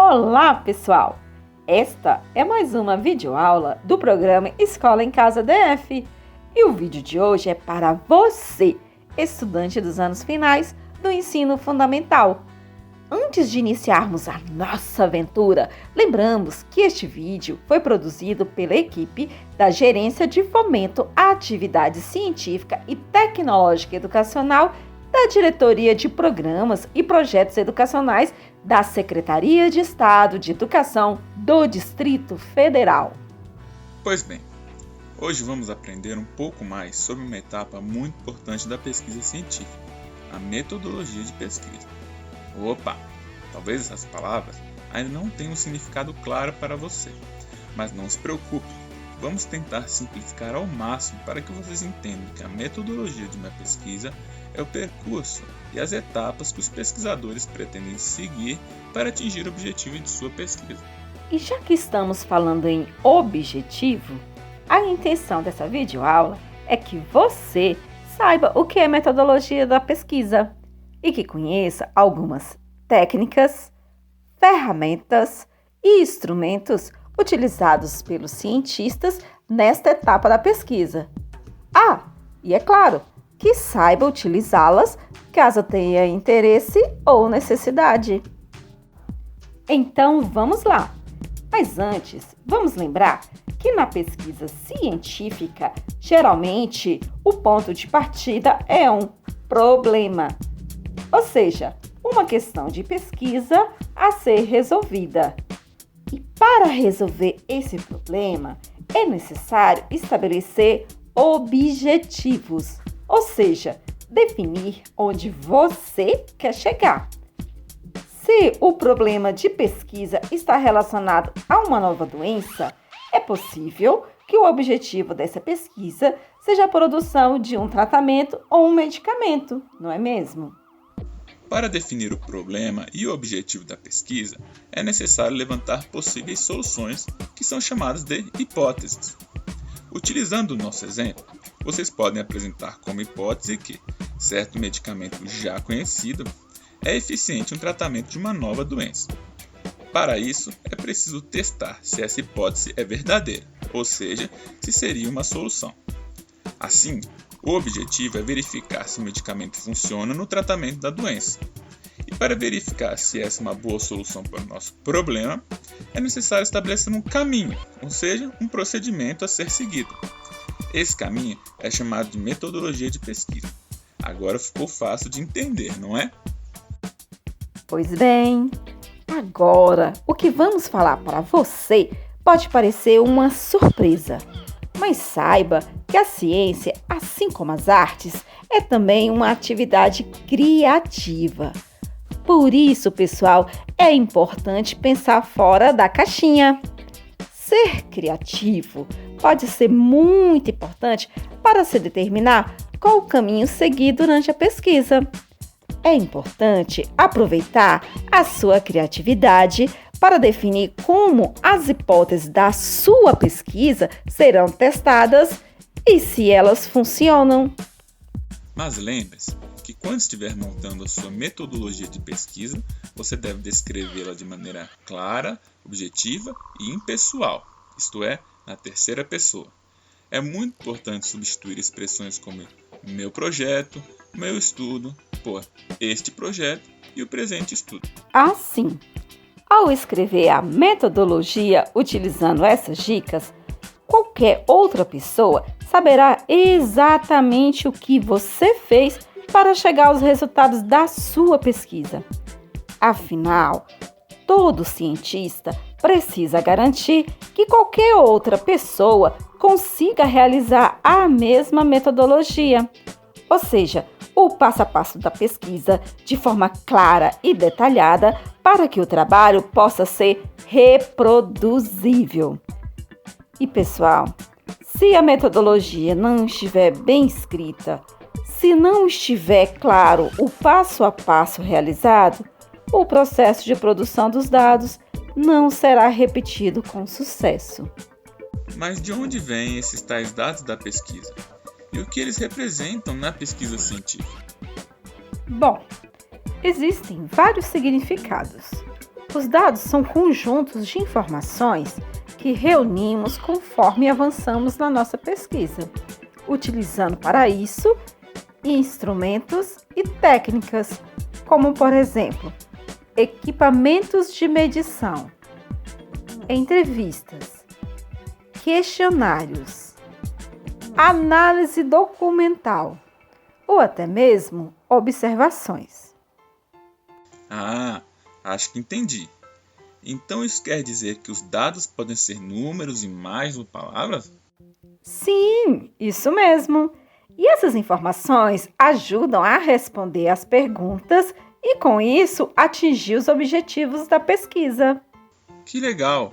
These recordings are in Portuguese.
Olá, pessoal! Esta é mais uma videoaula do programa Escola em Casa DF. E o vídeo de hoje é para você, estudante dos anos finais do ensino fundamental. Antes de iniciarmos a nossa aventura, lembramos que este vídeo foi produzido pela equipe da Gerência de Fomento à Atividade Científica e Tecnológica Educacional da Diretoria de Programas e Projetos Educacionais da Secretaria de Estado de Educação do Distrito Federal. Pois bem, hoje vamos aprender um pouco mais sobre uma etapa muito importante da pesquisa científica, a metodologia de pesquisa. Opa, talvez essas palavras ainda não tenham um significado claro para você, mas não se preocupe, vamos tentar simplificar ao máximo para que vocês entendam que a metodologia de uma pesquisa é o percurso e as etapas que os pesquisadores pretendem seguir para atingir o objetivo de sua pesquisa. E já que estamos falando em objetivo, a intenção dessa videoaula é que você saiba o que é metodologia da pesquisa e que conheça algumas técnicas, ferramentas e instrumentos utilizados pelos cientistas nesta etapa da pesquisa. E é claro, que saiba utilizá-las caso tenha interesse ou necessidade. Então, vamos lá! Mas antes, vamos lembrar que na pesquisa científica, geralmente, o ponto de partida é um problema, ou seja, uma questão de pesquisa a ser resolvida. E para resolver esse problema, é necessário estabelecer objetivos, ou seja, definir onde você quer chegar. Se o problema de pesquisa está relacionado a uma nova doença, é possível que o objetivo dessa pesquisa seja a produção de um tratamento ou um medicamento, não é mesmo? Para definir o problema e o objetivo da pesquisa, é necessário levantar possíveis soluções, que são chamadas de hipóteses. Utilizando o nosso exemplo, vocês podem apresentar como hipótese que certo medicamento já conhecido é eficiente no tratamento de uma nova doença. Para isso, é preciso testar se essa hipótese é verdadeira, ou seja, se seria uma solução. Assim, o objetivo é verificar se o medicamento funciona no tratamento da doença. E para verificar se essa é uma boa solução para o nosso problema, é necessário estabelecer um caminho, ou seja, um procedimento a ser seguido. Esse caminho é chamado de metodologia de pesquisa. Agora ficou fácil de entender, não é? Pois bem, agora o que vamos falar para você pode parecer uma surpresa, mas saiba que a ciência, assim como as artes, é também uma atividade criativa. Por isso, pessoal, é importante pensar fora da caixinha. Ser criativo pode ser muito importante para se determinar qual o caminho seguir durante a pesquisa. É importante aproveitar a sua criatividade para definir como as hipóteses da sua pesquisa serão testadas e se elas funcionam. Mas lembre-se que quando estiver montando a sua metodologia de pesquisa, você deve descrevê-la de maneira clara, objetiva e impessoal, isto é, na terceira pessoa. É muito importante substituir expressões como meu projeto, meu estudo, por este projeto e o presente estudo. Assim, ao escrever a metodologia utilizando essas dicas, qualquer outra pessoa saberá exatamente o que você fez para chegar aos resultados da sua pesquisa. Afinal, todo cientista precisa garantir que qualquer outra pessoa consiga realizar a mesma metodologia, ou seja, o passo a passo da pesquisa de forma clara e detalhada para que o trabalho possa ser reproduzível. E pessoal, se a metodologia não estiver bem escrita, se não estiver claro o passo a passo realizado, o processo de produção dos dados não será repetido com sucesso. Mas de onde vêm esses tais dados da pesquisa? E o que eles representam na pesquisa científica? Bom, existem vários significados. Os dados são conjuntos de informações que reunimos conforme avançamos na nossa pesquisa, utilizando para isso instrumentos e técnicas, como por exemplo, equipamentos de medição, entrevistas, questionários, análise documental ou até mesmo observações. Acho que entendi. Então isso quer dizer que os dados podem ser números, imagens ou palavras? Sim, isso mesmo. E essas informações ajudam a responder às perguntas e, com isso, atingir os objetivos da pesquisa. Que legal!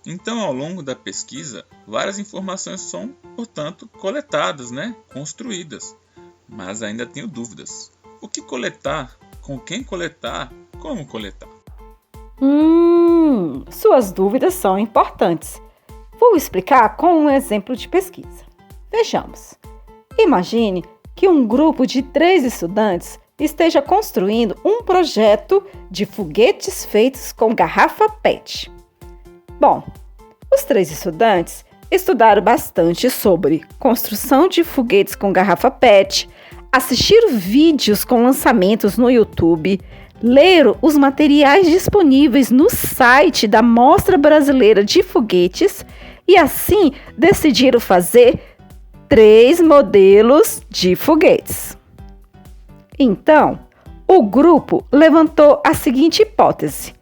Então, ao longo da pesquisa, várias informações são, portanto, coletadas, construídas. Mas ainda tenho dúvidas. O que coletar? Com quem coletar? Como coletar? Suas dúvidas são importantes. Vou explicar com um exemplo de pesquisa. Vejamos. Imagine que um grupo de 3 estudantes esteja construindo um projeto de foguetes feitos com garrafa PET. Bom, os 3 estudantes estudaram bastante sobre construção de foguetes com garrafa PET, assistiram vídeos com lançamentos no YouTube, leram os materiais disponíveis no site da Mostra Brasileira de Foguetes e assim decidiram fazer 3 modelos de foguetes. Então, o grupo levantou a seguinte hipótese,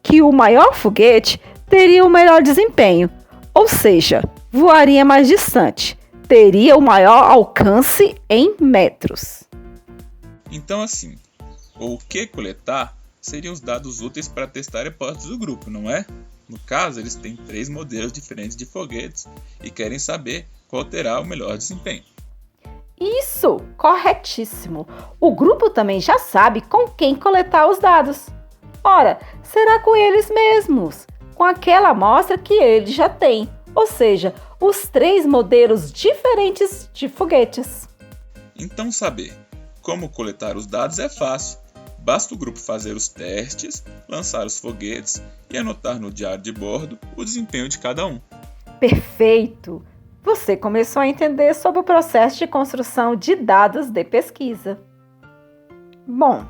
que o maior foguete teria o melhor desempenho, ou seja, voaria mais distante, teria o maior alcance em metros. Então, assim, o que coletar seriam os dados úteis para testar a hipótese do grupo, não é? No caso, eles têm 3 modelos diferentes de foguetes e querem saber qual terá o melhor desempenho. Isso, corretíssimo. O grupo também já sabe com quem coletar os dados. Ora, será com eles mesmos, com aquela amostra que eles já têm, ou seja, os 3 modelos diferentes de foguetes. Então, saber como coletar os dados é fácil. Basta o grupo fazer os testes, lançar os foguetes e anotar no diário de bordo o desempenho de cada um. Perfeito! Você começou a entender sobre o processo de construção de dados de pesquisa. Bom,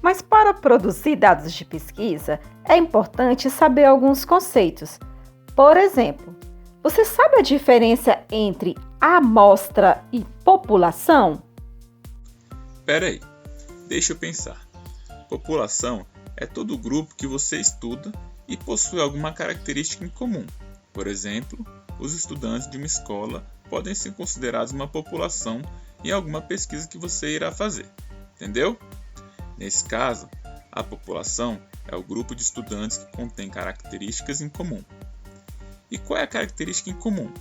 mas para produzir dados de pesquisa, é importante saber alguns conceitos. Por exemplo, você sabe a diferença entre amostra e população? Espera aí, deixa eu pensar. População é todo grupo que você estuda e possui alguma característica em comum. Por exemplo, os estudantes de uma escola podem ser considerados uma população em alguma pesquisa que você irá fazer. Entendeu? Nesse caso, a população é o grupo de estudantes que contém características em comum. E qual é a característica em comum?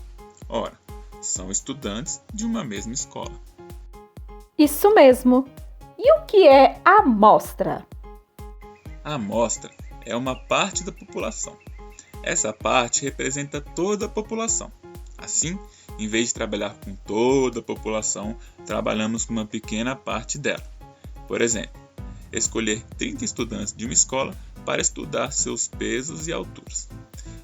Ora, são estudantes de uma mesma escola. Isso mesmo! E o que é amostra? A amostra é uma parte da população. Essa parte representa toda a população. Assim, em vez de trabalhar com toda a população, trabalhamos com uma pequena parte dela. Por exemplo, escolher 30 estudantes de uma escola para estudar seus pesos e alturas.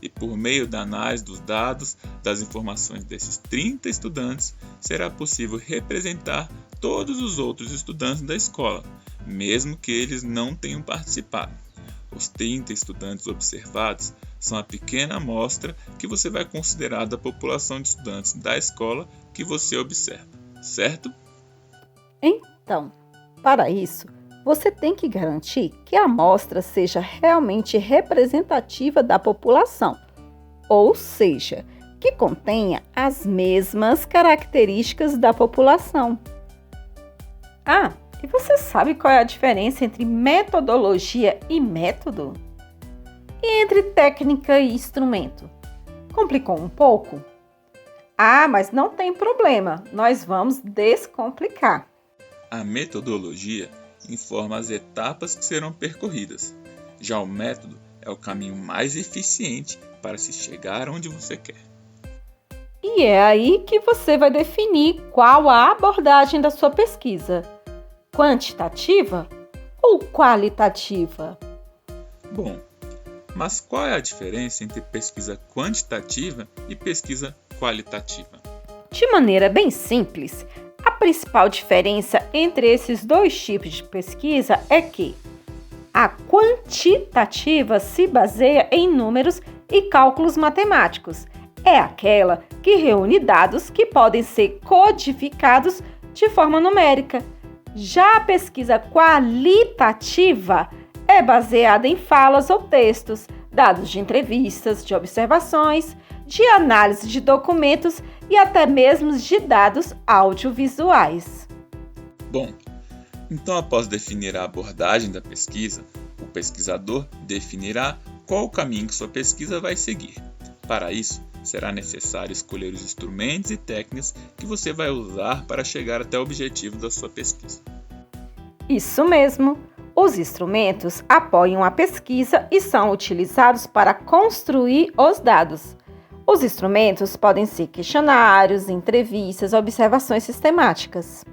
E por meio da análise dos dados, das informações desses 30 estudantes, será possível representar todos os outros estudantes da escola, mesmo que eles não tenham participado. Os 30 estudantes observados são a pequena amostra que você vai considerar da população de estudantes da escola que você observa, certo? Então, para isso, você tem que garantir que a amostra seja realmente representativa da população, ou seja, que contenha as mesmas características da população. E você sabe qual é a diferença entre metodologia e método? E entre técnica e instrumento? Complicou um pouco? Mas não tem problema, nós vamos descomplicar. A metodologia informa as etapas que serão percorridas. Já o método é o caminho mais eficiente para se chegar onde você quer. E é aí que você vai definir qual a abordagem da sua pesquisa. Quantitativa ou qualitativa? Bom, Mas qual é a diferença entre pesquisa quantitativa e pesquisa qualitativa? De maneira bem simples, a principal diferença entre esses dois tipos de pesquisa é que a quantitativa se baseia em números e cálculos matemáticos. É aquela que reúne dados que podem ser codificados de forma numérica. Já a pesquisa qualitativa é baseada em falas ou textos, dados de entrevistas, de observações, de análise de documentos e até mesmo de dados audiovisuais. Bom, então após definir a abordagem da pesquisa, o pesquisador definirá qual o caminho que sua pesquisa vai seguir. Para isso, será necessário escolher os instrumentos e técnicas que você vai usar para chegar até o objetivo da sua pesquisa. Isso mesmo! Os instrumentos apoiam a pesquisa e são utilizados para construir os dados. Os instrumentos podem ser questionários, entrevistas, observações sistemáticas.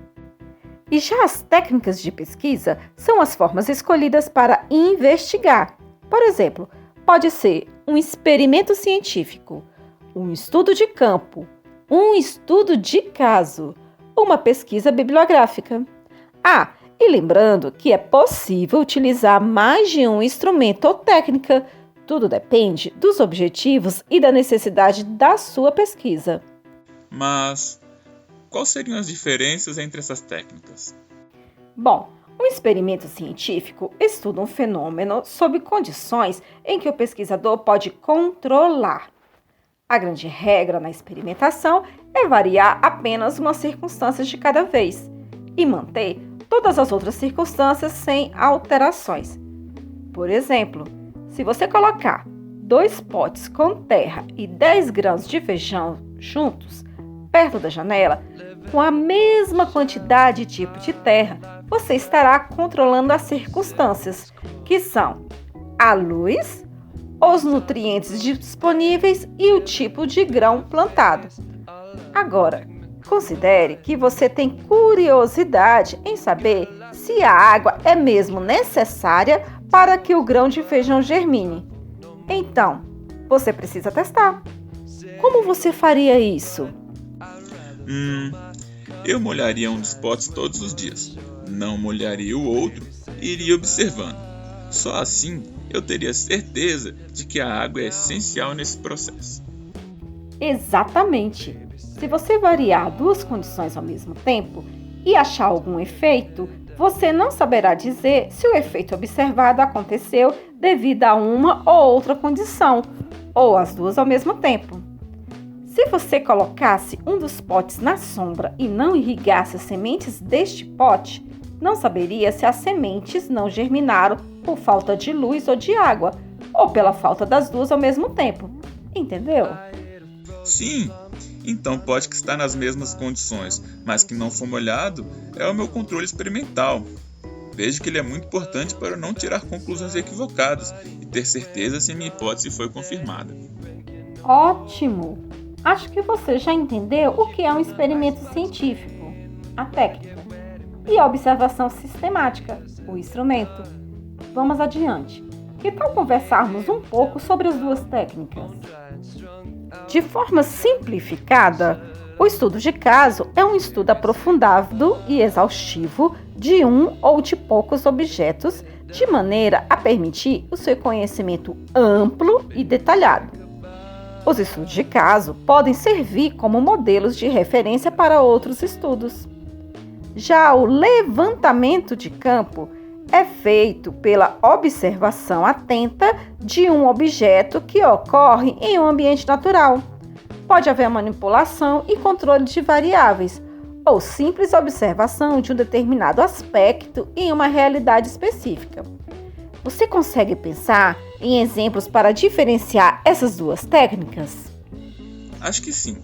E já as técnicas de pesquisa são as formas escolhidas para investigar. Por exemplo, pode ser um experimento científico, um estudo de campo, um estudo de caso, uma pesquisa bibliográfica. E lembrando que é possível utilizar mais de um instrumento ou técnica. Tudo depende dos objetivos e da necessidade da sua pesquisa. Mas quais seriam as diferenças entre essas técnicas? Bom, um experimento científico estuda um fenômeno sob condições em que o pesquisador pode controlar. A grande regra na experimentação é variar apenas uma circunstância de cada vez e manter todas as outras circunstâncias sem alterações. Por exemplo, se você colocar 2 potes com terra e 10 grãos de feijão juntos, perto da janela, com a mesma quantidade e tipo de terra, você estará controlando as circunstâncias, que são a luz, os nutrientes disponíveis e o tipo de grão plantado. Agora, considere que você tem curiosidade em saber se a água é mesmo necessária para que o grão de feijão germine. Então, você precisa testar. Como você faria isso? Eu molharia um dos potes todos os dias. Não molharia o outro e iria observando. Só assim eu teria certeza de que a água é essencial nesse processo. Exatamente! Se você variar 2 condições ao mesmo tempo e achar algum efeito, você não saberá dizer se o efeito observado aconteceu devido a uma ou outra condição, ou as duas ao mesmo tempo. Se você colocasse um dos potes na sombra e não irrigasse as sementes deste pote, não saberia se as sementes não germinaram por falta de luz ou de água, ou pela falta das duas ao mesmo tempo. Entendeu? Sim, então pode que está nas mesmas condições, mas que não for molhado é o meu controle experimental. Vejo que ele é muito importante para não tirar conclusões equivocadas e ter certeza se minha hipótese foi confirmada. Ótimo! Acho que você já entendeu o que é um experimento científico, a técnica, e a observação sistemática, o instrumento. Vamos adiante. Que tal conversarmos um pouco sobre as duas técnicas? De forma simplificada, o estudo de caso é um estudo aprofundado e exaustivo de um ou de poucos objetos, de maneira a permitir o seu conhecimento amplo e detalhado. Os estudos de caso podem servir como modelos de referência para outros estudos. Já o levantamento de campo é feito pela observação atenta de um objeto que ocorre em um ambiente natural. Pode haver manipulação e controle de variáveis, ou simples observação de um determinado aspecto em uma realidade específica. Você consegue pensar em exemplos para diferenciar essas duas técnicas? Acho que sim.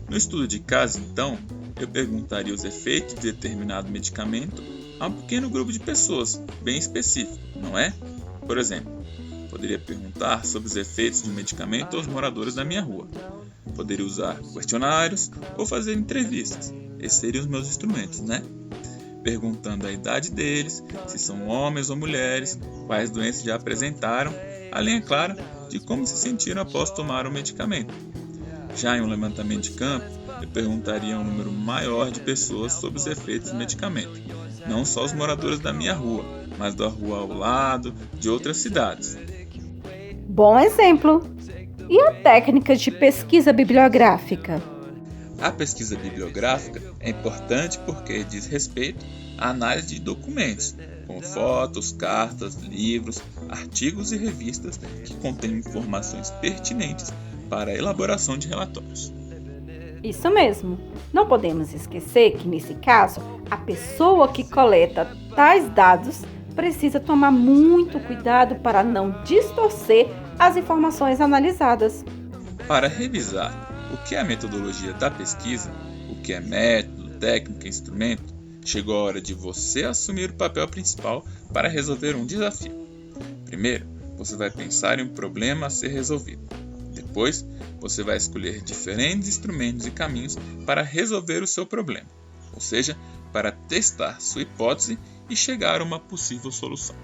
No estudo de caso, então, eu perguntaria os efeitos de determinado medicamento a um pequeno grupo de pessoas, bem específico, não é? Por exemplo, poderia perguntar sobre os efeitos de um medicamento aos moradores da minha rua. Poderia usar questionários ou fazer entrevistas. Esses seriam os meus instrumentos, né? Perguntando a idade deles, se são homens ou mulheres, quais doenças já apresentaram além, é claro, de como se sentiram após tomar o medicamento. Já em um levantamento de campo, eu perguntaria a um número maior de pessoas sobre os efeitos do medicamento, não só os moradores da minha rua, mas da rua ao lado, de outras cidades. Bom exemplo! E a técnica de pesquisa bibliográfica? A pesquisa bibliográfica é importante porque diz respeito à análise de documentos, como fotos, cartas, livros, artigos e revistas que contêm informações pertinentes para a elaboração de relatórios. Isso mesmo! Não podemos esquecer que, nesse caso, a pessoa que coleta tais dados precisa tomar muito cuidado para não distorcer as informações analisadas. Para revisar o que é a metodologia da pesquisa, o que é método, técnica e instrumento, chegou a hora de você assumir o papel principal para resolver um desafio. Primeiro, você vai pensar em um problema a ser resolvido. Depois, você vai escolher diferentes instrumentos e caminhos para resolver o seu problema, ou seja, para testar sua hipótese e chegar a uma possível solução.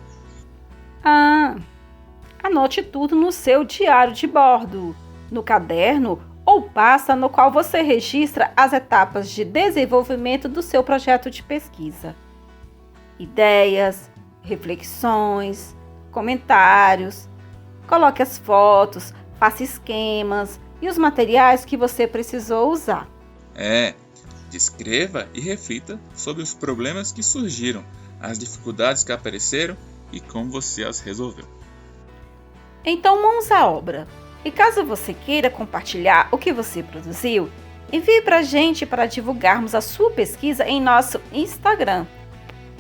Anote tudo no seu diário de bordo, no caderno ou pasta no qual você registra as etapas de desenvolvimento do seu projeto de pesquisa. Ideias, reflexões, comentários. Coloque as fotos, faça esquemas e os materiais que você precisou usar. Descreva e reflita sobre os problemas que surgiram, as dificuldades que apareceram e como você as resolveu. Então, mãos à obra. E caso você queira compartilhar o que você produziu, envie para a gente para divulgarmos a sua pesquisa em nosso Instagram.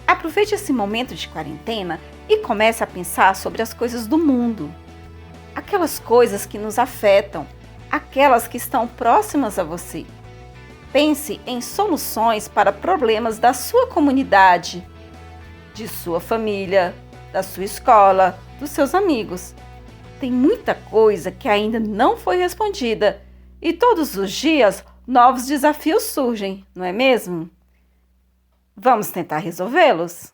Aproveite esse momento de quarentena e comece a pensar sobre as coisas do mundo. Aquelas coisas que nos afetam, aquelas que estão próximas a você. Pense em soluções para problemas da sua comunidade, de sua família, da sua escola, dos seus amigos. Tem muita coisa que ainda não foi respondida e todos os dias novos desafios surgem, não é mesmo? Vamos tentar resolvê-los?